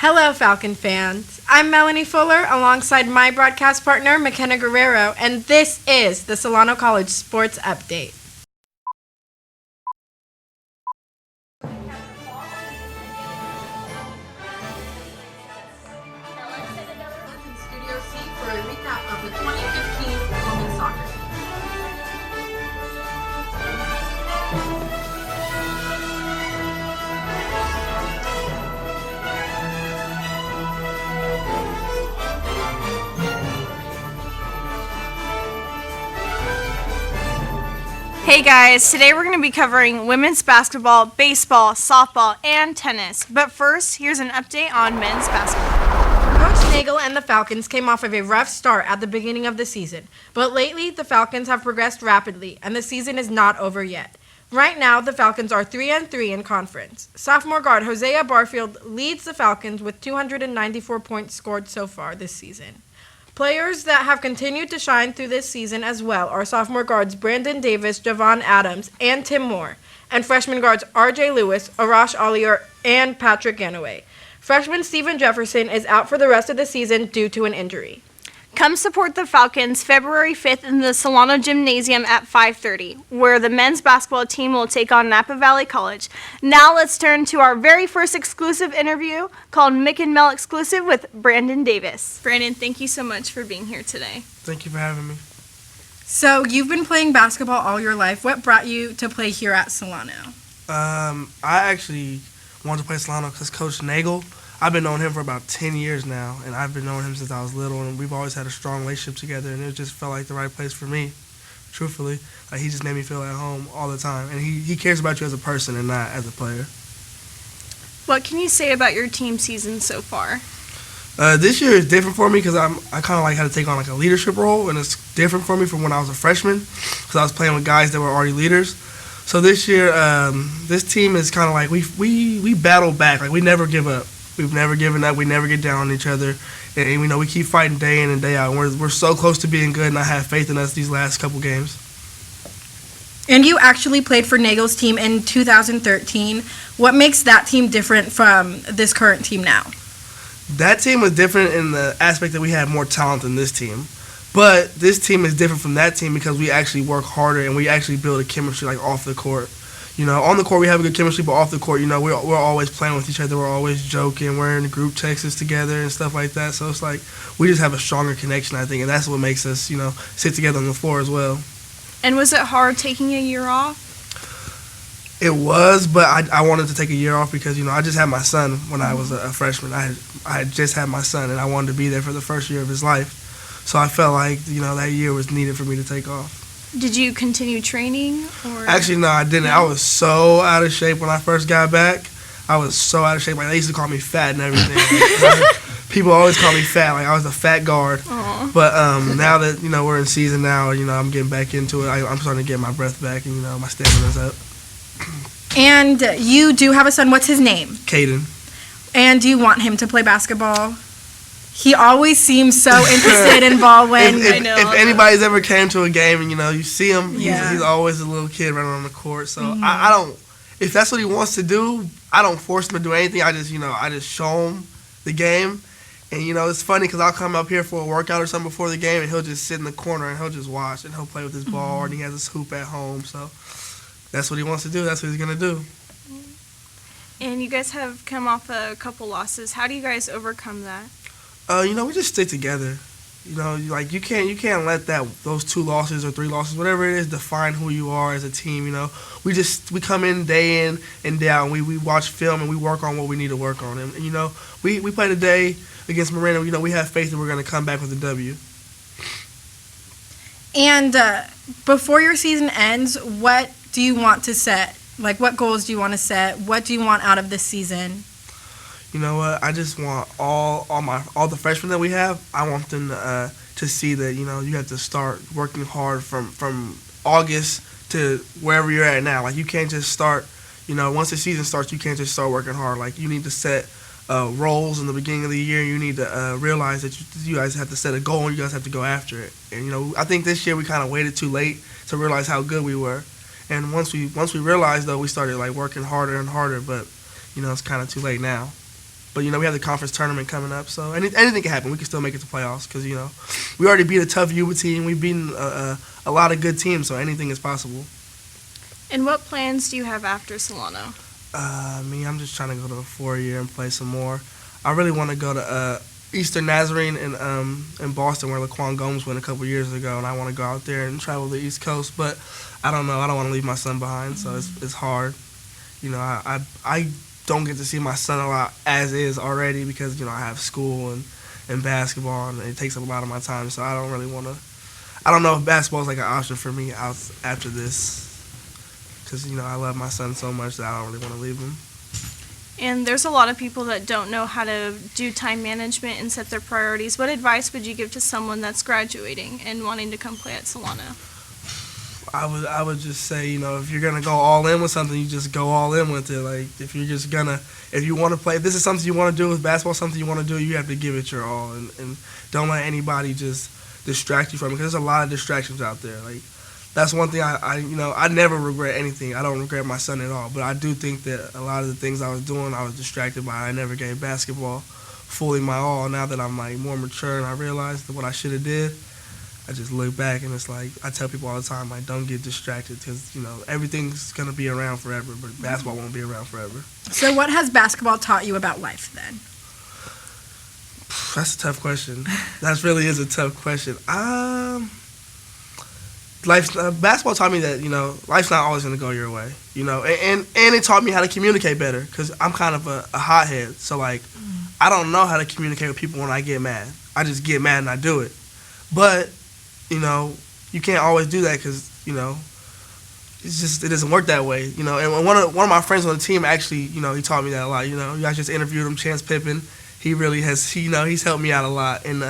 Hello, Falcon fans. I'm Melanie Fuller alongside my broadcast partner, Myckena Guerrero, and this is the Solano College Sports Update. Studio C for a recap of the 2015 women's soccer. Hey guys, today we're going to be covering women's basketball, baseball, softball, and tennis. But first, here's an update on men's basketball. Coach Nagel and the Falcons came off of a rough start at the beginning of the season, but lately the Falcons have progressed rapidly and the season is not over yet. Right now, the Falcons are 3-3 in conference. Sophomore guard Hosea Barfield leads the Falcons with 294 points scored so far this season. Players that have continued to shine through this season as well are sophomore guards Brandon Davis, Javon Adams, and Tim Moore, and freshman guards R.J. Lewis, Arash Alier, and Patrick Ganaway. Freshman Steven Jefferson is out for the rest of the season due to an injury. Come support the Falcons February 5th in the Solano Gymnasium at 5:30, where the men's basketball team will take on Napa Valley College. Now let's turn to our very first exclusive interview called Mick and Mel Exclusive with Brandon Davis. Brandon, thank you so much for being here today. Thank you for having me. So, you've been playing basketball all your life. What brought you to play here at Solano? I actually wanted to play Solano because Coach Nagel, I've been knowing him for about 10 years now, and I've been knowing him since I was little, and we've always had a strong relationship together, and it just felt like the right place for me, truthfully. Like, he just made me feel at home all the time, and he cares about you as a person and not as a player. What can you say about your team season so far? This year is different for me because I kind of like had to take on like a leadership role, and it's different for me from when I was a freshman because I was playing with guys that were already leaders. So this year, this team is kind of like we battle back. Like, we never give up. We've never given up. We never get down on each other. And we know we keep fighting day in and day out. And we're so close to being good, and I have faith in us these last couple games. And you actually played for Nagel's team in 2013. What makes that team different from this current team now? That team was different in the aspect that we had more talent than this team. But this team is different from that team because we actually work harder and we actually build a chemistry like off the court. You know, on the court we have a good chemistry, but off the court, you know, we're always playing with each other. We're always joking. We're in the group texts together and stuff like that. So it's like we just have a stronger connection, I think, and that's what makes us, you know, sit together on the floor as well. And was it hard taking a year off? It was, but I wanted to take a year off because, you know, I just had my son when I was a freshman. I had just had my son, and I wanted to be there for the first year of his life. So I felt like, you know, that year was needed for me to take off. Did you continue training? Or? Actually, no, I didn't. I was so out of shape when I first got back. I was so out of shape. Like, they used to call me fat and everything. People always call me fat. Like, I was a fat guard. Aww. But now that, you know, we're in season now, you know, I'm getting back into it. I'm starting to get my breath back, and, you know, my stamina's up. And you do have a son. What's his name? Caden. And do you want him to play basketball? He always seems so interested in ball when... If anybody's ever came to a game and, you know, you see him, he's always a little kid running on the court. So I don't... If that's what he wants to do, I don't force him to do anything. I just show him the game. And, you know, it's funny because I'll come up here for a workout or something before the game, and he'll just sit in the corner and he'll just watch, and he'll play with his ball, and he has his hoop at home. So that's what he wants to do. That's what he's going to do. And you guys have come off a couple losses. How do you guys overcome that? You know, we just stick together. You know, like you can't let those 2 losses or 3 losses, whatever it is, define who you are as a team. You know, we come in and day out, and we watch film and we work on what we need to work on. And you know, we play today against Miranda. You know, we have faith that we're going to come back with a W. And before your season ends, what do you want to set? Like, what goals do you want to set? What do you want out of this season? You know what? I just want all the freshmen that we have. I want them to see that, you know, you have to start working hard from August to wherever you're at now. Like, you can't just start, you know, once the season starts, you can't just start working hard. Like, you need to set roles in the beginning of the year. You need to realize that you guys have to set a goal and you guys have to go after it. And, you know, I think this year we kind of waited too late to realize how good we were. And once we realized, though, we started, like, working harder and harder. But, you know, it's kind of too late now. But, we have the conference tournament coming up, so anything can happen. We can still make it to playoffs because, we already beat a tough Yuba team. We've beaten a lot of good teams, so anything is possible. And what plans do you have after Solano? I'm just trying to go to a 4-year and play some more. I really want to go to Eastern Nazarene in Boston, where Laquan Gomes went a couple years ago, and I want to go out there and travel the East Coast. But I don't know. I don't want to leave my son behind, so it's hard. I don't get to see my son a lot as is already because I have school and basketball, and it takes up a lot of my time. So I don't really want to. I don't know if basketball is like an option for me out after this. Because, I love my son so much that I don't really want to leave him. And there's a lot of people that don't know how to do time management and set their priorities. What advice would you give to someone that's graduating and wanting to come play at Solano? I would just say, if you're going to go all in with something, you just go all in with it. Like, if you want to play, if this is something you want to do with basketball, something you want to do, you have to give it your all. And don't let anybody just distract you from it, because there's a lot of distractions out there. Like, that's one thing I never regret anything. I don't regret my son at all. But I do think that a lot of the things I was doing, I was distracted by. I never gave basketball fully my all. Now that I'm more mature and I realize that what I should have did, I just look back and it's like I tell people all the time, don't get distracted because everything's gonna be around forever, but basketball won't be around forever. So what has basketball taught you about life then? That's a tough question. That really is a tough question. Basketball taught me that life's not always gonna go your way, and it taught me how to communicate better because I'm kind of a hothead. So I don't know how to communicate with people when I get mad. I just get mad and I do it. But you can't always do that because it doesn't work that way. And one of my friends on the team actually he taught me that a lot. I just interviewed him, Chance Pippen. He really has he's helped me out a lot. And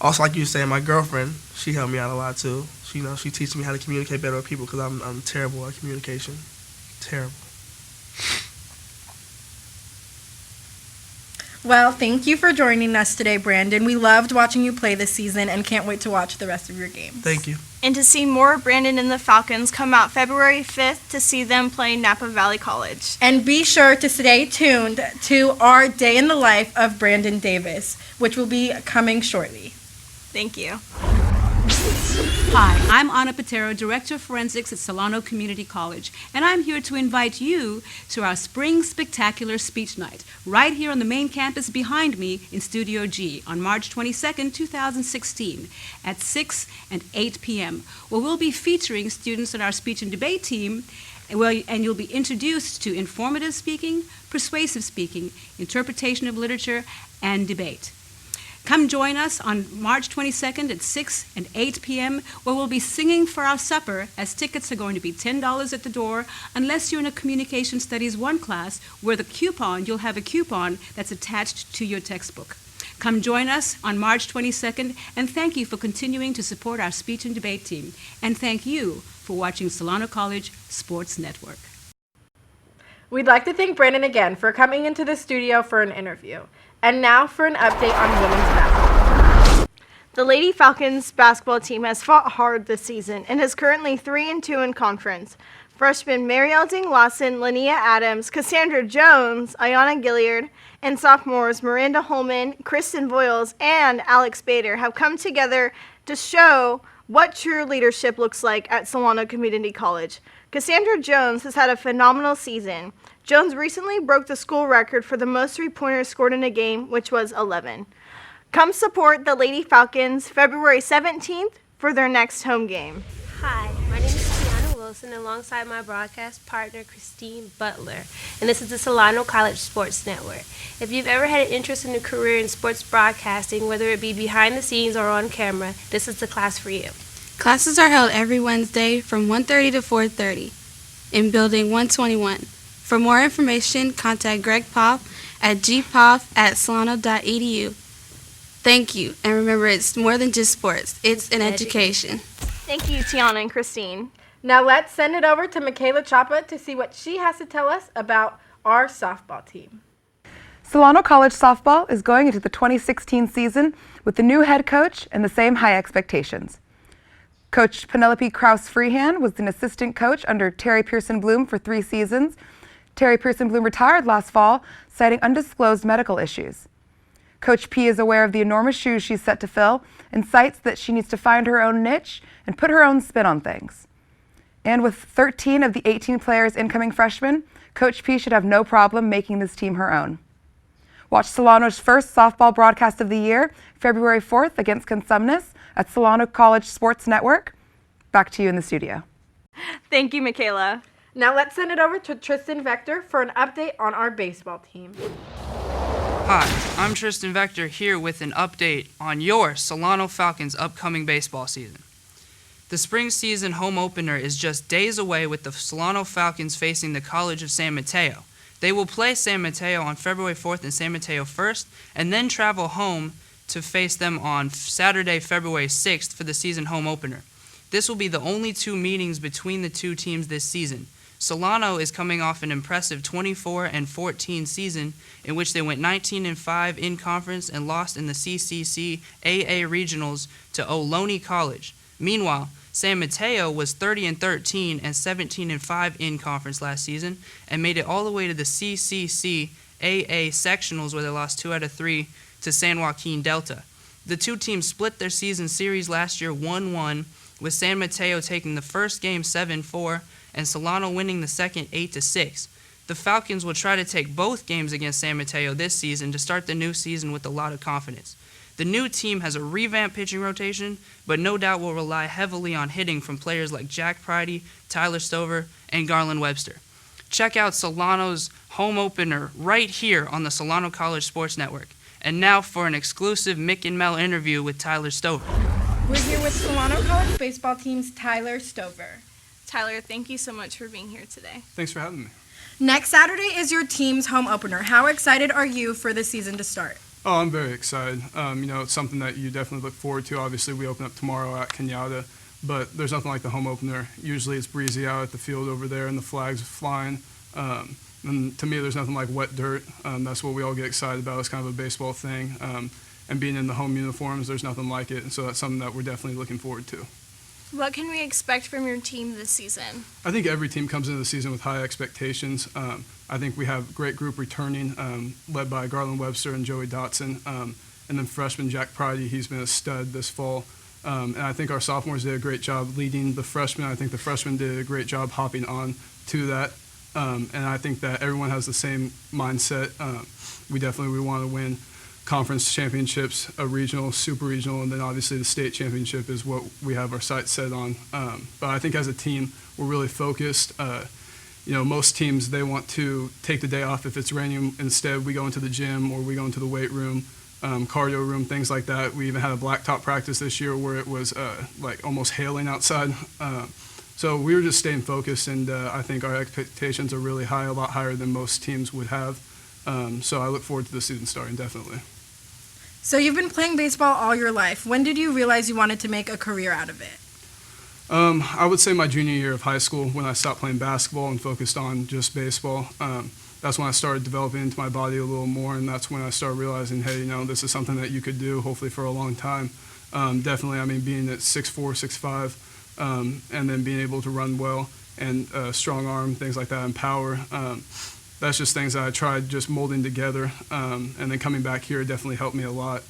also, like you were saying, my girlfriend, she helped me out a lot too. She teaches me how to communicate better with people because I'm terrible at communication. Terrible. Well, thank you for joining us today, Brandon. We loved watching you play this season and can't wait to watch the rest of your games. Thank you. And to see more of Brandon and the Falcons, come out February 5th to see them play Napa Valley College. And be sure to stay tuned to our Day in the Life of Brandon Davis, which will be coming shortly. Thank you. Hi, I'm Ana Patero, Director of Forensics at Solano Community College, and I'm here to invite you to our Spring Spectacular Speech Night, right here on the main campus behind me in Studio G on March 22nd, 2016, at 6 and 8 p.m., where we'll be featuring students on our speech and debate team, and you'll be introduced to informative speaking, persuasive speaking, interpretation of literature, and debate. Come join us on March 22nd at 6 and 8 p.m., where we'll be singing for our supper, as tickets are going to be $10 at the door, unless you're in a Communication Studies 1 class, where you'll have a coupon that's attached to your textbook. Come join us on March 22nd, and thank you for continuing to support our speech and debate team. And thank you for watching Solano College Sports Network. We'd like to thank Brandon again for coming into the studio for an interview. And now for an update on women's basketball. The Lady Falcons basketball team has fought hard this season and is currently 3-2 in conference. Freshmen Mary Elding Lawson, Linnea Adams, Cassandra Jones, Ayana Gilliard, and sophomores Miranda Holman, Kristen Voiles, and Alex Bader have come together to show what true leadership looks like at Solano Community College. Cassandra Jones has had a phenomenal season. Jones recently broke the school record for the most three-pointers scored in a game, which was 11. Come support the Lady Falcons February 17th for their next home game. Hi, my name is Tiana Wilson alongside my broadcast partner Christine Butler, and this is the Solano College Sports Network. If you've ever had an interest in a career in sports broadcasting, whether it be behind the scenes or on camera, this is the class for you. Classes are held every Wednesday from 1:30 to 4:30 in Building 121. For more information, contact Greg Pop at gpop@solano.edu. Thank you, and remember, it's more than just sports. It's an education. Thank you, Tiana and Christine. Now let's send it over to Michaela Chapa to see what she has to tell us about our softball team. Solano College softball is going into the 2016 season with the new head coach and the same high expectations. Coach Penelope Krause-Freehan was an assistant coach under Terry Pearson Bloom for 3 seasons. Terry Pearson-Bloom retired last fall, citing undisclosed medical issues. Coach P is aware of the enormous shoes she's set to fill and cites that she needs to find her own niche and put her own spin on things. And with 13 of the 18 players incoming freshmen, Coach P should have no problem making this team her own. Watch Solano's first softball broadcast of the year, February 4th against Consumnes at Solano College Sports Network. Back to you in the studio. Thank you, Michaela. Now let's send it over to Tristan Vector for an update on our baseball team. Hi, I'm Tristan Vector here with an update on your Solano Falcons' upcoming baseball season. The spring season home opener is just days away with the Solano Falcons facing the College of San Mateo. They will play San Mateo on February 4th and San Mateo 1st, and then travel home to face them on Saturday, February 6th for the season home opener. This will be the only two meetings between the two teams this season. Solano is coming off an impressive 24-14 season in which they went 19-5 in conference and lost in the SCC AA regionals to Ohlone College. Meanwhile, San Mateo was 30-13 and 17-5 in conference last season and made it all the way to the SCC AA sectionals where they lost 2 out of 3 to San Joaquin Delta. The two teams split their season series last year 1-1, with San Mateo taking the first game 7-4 and Solano winning the second 8-6. The Falcons will try to take both games against San Mateo this season to start the new season with a lot of confidence. The new team has a revamped pitching rotation, but no doubt will rely heavily on hitting from players like Jack Pridey, Tyler Stover, and Garland Webster. Check out Solano's home opener right here on the Solano College Sports Network. And now for an exclusive Mick and Mel interview with Tyler Stover. We're here with Solano College baseball team's Tyler Stover. Tyler, thank you so much for being here today. Thanks for having me. Next Saturday is your team's home opener. How excited are you for the season to start? Oh, I'm very excited. It's something that you definitely look forward to. Obviously, we open up tomorrow at Kenyatta, but there's nothing like the home opener. Usually it's breezy out at the field over there and the flags are flying. And to me, there's nothing like wet dirt. That's what we all get excited about. It's kind of a baseball thing. And being in the home uniforms, there's nothing like it. And so that's something that we're definitely looking forward to. What can we expect from your team this season? I think every team comes into the season with high expectations. I think we have a great group returning, led by Garland Webster and Joey Dotson. And then freshman Jack Pridey, he's been a stud this fall. And I think our sophomores did a great job leading the freshmen. I think the freshmen did a great job hopping on to that. And I think that everyone has the same mindset. We want to win conference championships, a regional, super regional, and then obviously the state championship is what we have our sights set on. But I think as a team, we're really focused. Most teams, they want to take the day off if it's raining. Instead, we go into the gym or we go into the weight room, cardio room, things like that. We even had a blacktop practice this year where it was almost hailing outside. So we were just staying focused, and I think our expectations are really high, a lot higher than most teams would have. So I look forward to the season starting, definitely. So you've been playing baseball all your life. When did you realize you wanted to make a career out of it? I would say my junior year of high school, when I stopped playing basketball and focused on just baseball. That's when I started developing into my body a little more, and that's when I started realizing, hey, this is something that you could do, hopefully for a long time. Definitely, being at 6'4", 6'5", and then being able to run well and strong arm, things like that, and power. That's just things that I tried just molding together, and then coming back here definitely helped me a lot.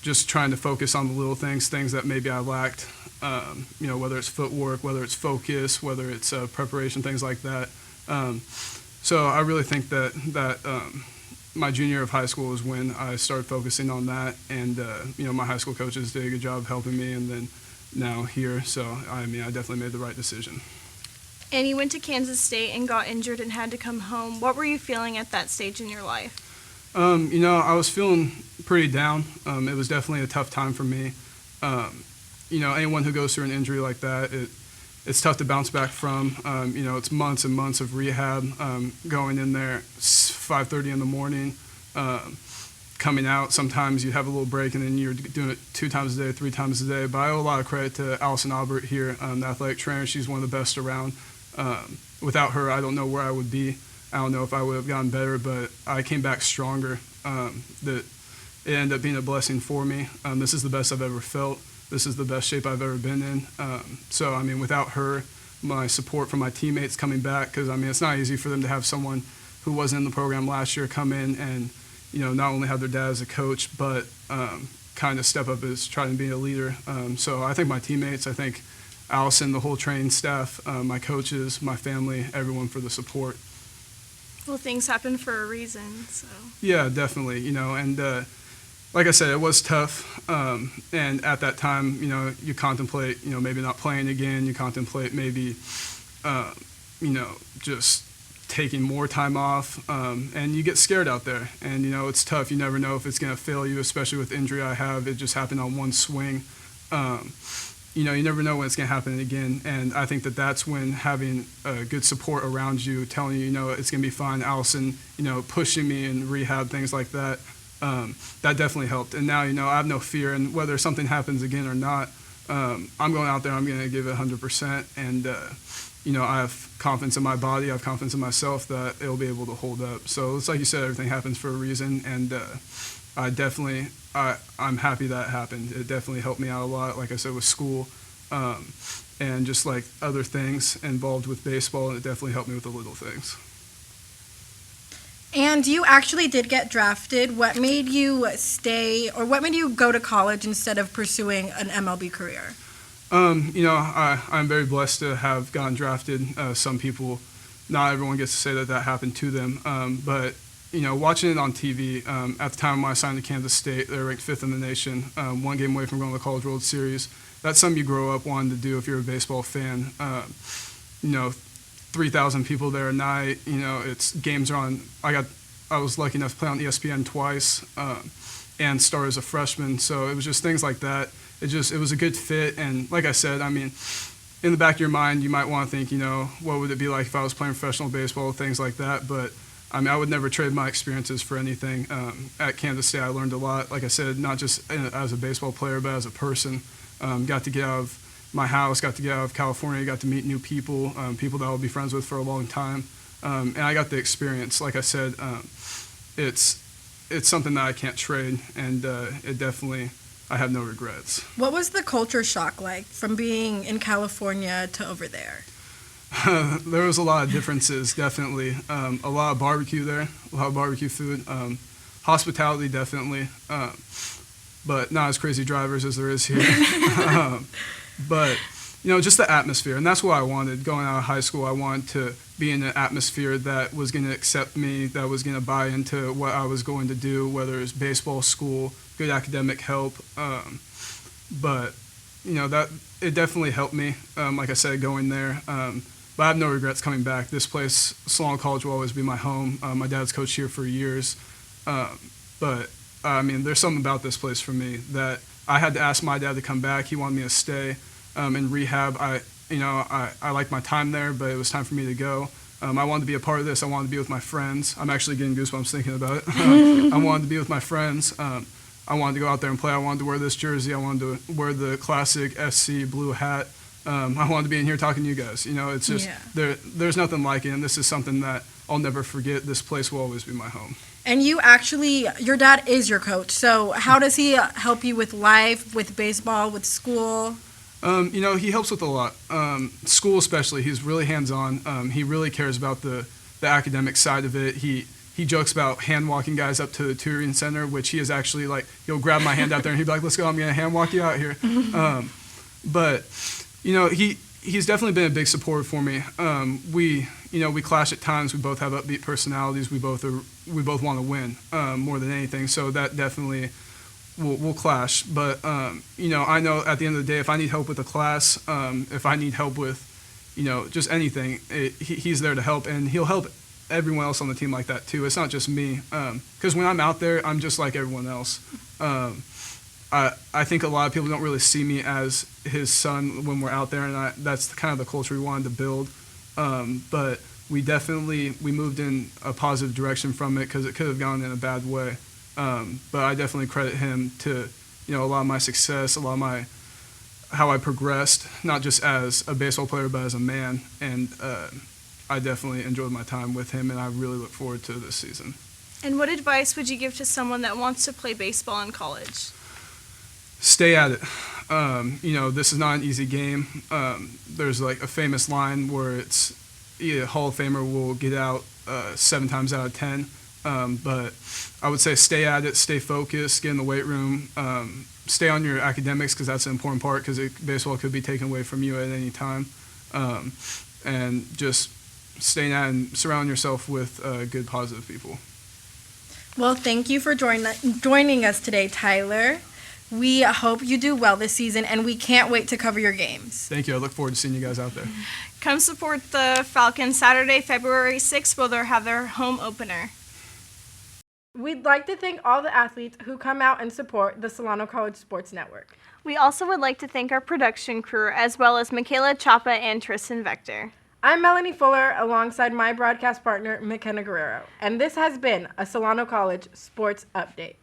Just trying to focus on the little things that maybe I lacked, whether it's footwork, whether it's focus, whether it's preparation, things like that. So I really think that my junior year of high school was when I started focusing on that, and my high school coaches did a good job helping me, and then now here. So I definitely made the right decision. And you went to Kansas State and got injured and had to come home. What were you feeling at that stage in your life? I was feeling pretty down. It was definitely a tough time for me. Anyone who goes through an injury like that, it's tough to bounce back from. It's months and months of rehab, going in there 5:30 in the morning, coming out. Sometimes you have a little break and then you're doing it 2 times a day, 3 times a day. But I owe a lot of credit to Allison Albert here, the athletic trainer. She's one of the best around. Without her, I don't know where I would be. I don't know if I would have gotten better, but I came back stronger. That it ended up being a blessing for me. This is the best I've ever felt. This is the best shape I've ever been in. So without her, my support from my teammates coming back, because, I mean, it's not easy for them to have someone who wasn't in the program last year come in and, not only have their dad as a coach, but kind of step up as trying to be a leader. So I think my teammates, I think Allison, the whole training staff, my coaches, my family, everyone for the support. Well, things happen for a reason, so. Yeah, definitely, and like I said, it was tough, and at that time, you contemplate, maybe not playing again, you contemplate maybe, just taking more time off, and you get scared out there, and, it's tough. You never know if it's going to fail you, especially with injury I have. It just happened on one swing. You never know when it's going to happen again, and I think that's when having good support around you, telling you, it's going to be fine, Allison, pushing me in rehab, things like that, that definitely helped. And now, I have no fear, and whether something happens again or not, I'm going out there, I'm going to give it 100%, and, I have confidence in my body, I have confidence in myself that it'll be able to hold up. So it's like you said, everything happens for a reason, and I'm happy that happened. It definitely helped me out a lot, like I said, with school, and just like other things involved with baseball, and it definitely helped me with the little things. And you actually did get drafted. What made you stay, or what made you go to college instead of pursuing an MLB career? I'm very blessed to have gotten drafted. Some people, not everyone gets to say that happened to them, but watching it on TV, at the time when I signed to Kansas State, they were ranked 5th in the nation, one game away from going to the College World Series. That's something you grow up wanting to do if you're a baseball fan. 3,000 people there a night. It's games are on. I was lucky enough to play on ESPN twice, and start as a freshman. So it was just things like that. It was a good fit. And like I said, I mean, in the back of your mind, you might want to think, what would it be like if I was playing professional baseball, things like that. But I mean, I would never trade my experiences for anything. At Kansas State, I learned a lot. Like I said, not just as a baseball player, but as a person. Got to get out of my house, got to get out of California, got to meet new people, people that I'll be friends with for a long time. And I got the experience. Like I said, it's something that I can't trade, and it definitely, I have no regrets. What was the culture shock like from being in California to over there? There was a lot of differences, definitely. A lot of barbecue there, a lot of barbecue food. Hospitality, definitely. But not as crazy drivers as there is here. But, just the atmosphere. And that's what I wanted. Going out of high school, I wanted to be in an atmosphere that was going to accept me, that was going to buy into what I was going to do, whether it was baseball, school, good academic help. But, that it definitely helped me, like I said, going there. But I have no regrets coming back. This place, Solano College, will always be my home. My dad's coached here for years. But, I mean, there's something about this place for me that I had to ask my dad to come back. He wanted me to stay in rehab. I liked my time there, but it was time for me to go. I wanted to be a part of this. I wanted to be with my friends. I'm actually getting goosebumps thinking about it. I wanted to be with my friends. I wanted to go out there and play. I wanted to wear this jersey. I wanted to wear the classic SC blue hat. I wanted to be in here talking to you guys. It's just, there's nothing like it, and this is something that I'll never forget. This place will always be my home. And you actually, your dad is your coach, so how does he help you with life, with baseball, with school? He helps with a lot. School especially, he's really hands-on. He really cares about the academic side of it. He jokes about hand-walking guys up to the tutoring center, which he is actually like, he'll grab my hand out there and he'll be like, let's go, I'm going to hand-walk you out here. But, he's definitely been a big supporter for me. We clash at times. We both have upbeat personalities. We both want to win more than anything. So that definitely will clash. But I know at the end of the day, if I need help with a class, if I need help with just anything, he's there to help, and he'll help everyone else on the team like that too. It's not just me. Because when I'm out there, I'm just like everyone else. I think a lot of people don't really see me as his son when we're out there, and that's kind of the culture we wanted to build. But we moved in a positive direction from it, because it could have gone in a bad way. But I definitely credit him to, a lot of my success, a lot of how I progressed, not just as a baseball player, but as a man. And I definitely enjoyed my time with him, and I really look forward to this season. And what advice would you give to someone that wants to play baseball in college? Stay at it. This is not an easy game. There's like a famous line where it's a Hall of Famer will get out 7 times out of 10. But I would say stay at it, stay focused, get in the weight room, stay on your academics because that's an important part because baseball could be taken away from you at any time. And just stay at it and surround yourself with good, positive people. Well, thank you for joining us today, Tyler. We hope you do well this season, and we can't wait to cover your games. Thank you. I look forward to seeing you guys out there. Come support the Falcons Saturday, February 6th, where they'll have their home opener. We'd like to thank all the athletes who come out and support the Solano College Sports Network. We also would like to thank our production crew, as well as Michaela Chapa and Tristan Vector. I'm Melanie Fuller, alongside my broadcast partner, Myckena Guerrero, and this has been a Solano College Sports Update.